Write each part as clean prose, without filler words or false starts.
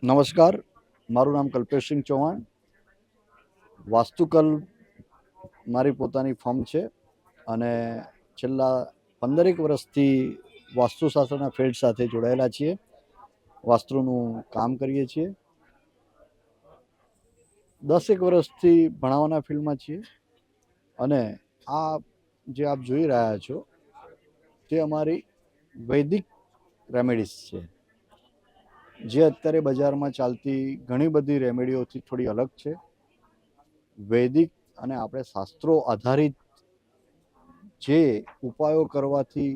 નમસ્કાર, મારું નામ કલ્પેશસિંહ ચૌહાણ. વાસ્તુકલ મારી પોતાની ફર્મ છે અને છેલ્લા 15 વર્ષથી વાસ્તુશાસ્ત્રના ફિલ્ડ સાથે જોડાયેલા છીએ. વાસ્તુનું કામ કરીએ છીએ. 10 વર્ષથી ભણાવવાના ફિલ્ડમાં છીએ અને આ જે આપ જોઈ રહ્યા છો તે અમારી વૈદિક રેમેડીઝ છે, જે અત્યારે બજારમાં ચાલતી ઘણી બધી રેમેડીઓથી થોડી અલગ છે. વૈદિક અને આપણે શાસ્ત્રો આધારિત જે ઉપાયો કરવાથી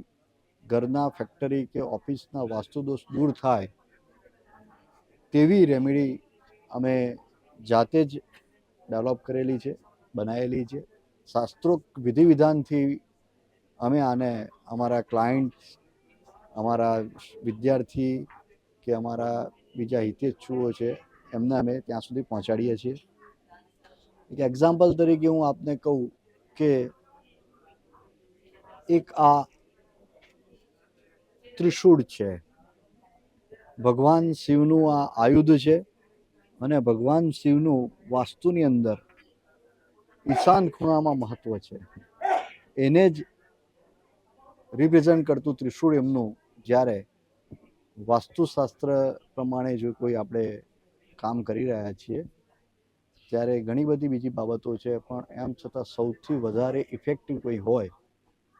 ઘરના, ફેક્ટરી કે ઓફિસના વાસ્તુદોષ દૂર થાય તેવી રેમેડી અમે જાતે જ ડેવલપ કરેલી છે, બનાવેલી છે. શાસ્ત્રોક્ત વિધિ વિધાનથી અમે આને અમારા ક્લાયન્ટ, અમારા વિદ્યાર્થી કે અમારા બીજા હિતેચ્છુઓ છે એમને અમે ત્યાં સુધી પહોંચાડીએ છીએ. એક એક્ઝામ્પલ તરીકે હું આપને કહું કે એક આ ત્રિશૂળ છે, ભગવાન શિવનું આ આયુધ છે અને ભગવાન શિવનું વાસ્તુની અંદર ઈશાન ખૂણામાં મહત્વ છે. એને જ રિપ્રેઝન્ટ કરતું ત્રિશૂળ એમનું જ્યારે વાસ્તુશાસ્ત્ર પ્રમાણે જો કોઈ આપણે કામ કરી રહ્યા છીએ ત્યારે ઘણી બધી બીજી બાબતો છે, પણ એમ છતાં સૌથી વધારે ઇફેક્ટિવ કોઈ હોય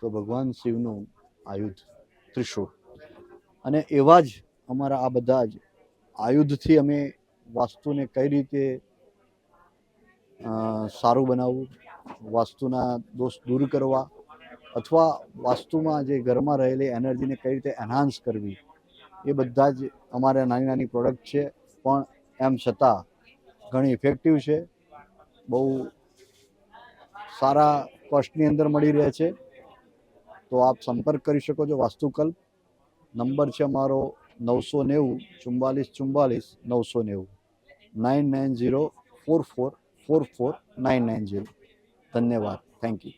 તો ભગવાન શિવનું આયુધ ત્રિશૂળ. અને એવા જ અમારા આ બધા જ આયુધથી અમે વાસ્તુને કઈ રીતે સારું બનાવવું, વાસ્તુના દોષ દૂર કરવા અથવા વાસ્તુમાં જે ઘરમાં રહેલી એનર્જીને કઈ રીતે એન્હાન્સ કરવી, એ બધા જ અમારે નાની નાની પ્રોડક્ટ છે, પણ એમ છતાં ઘણી ઇફેક્ટિવ છે, બહુ સારા કોસ્ટની અંદર મળી રહે છે. તો આપ સંપર્ક કરી શકો છો. વાસ્તુકલ્પ નંબર છે અમારો 990 44 44 990 9904444990. ધન્યવાદ. Thank you.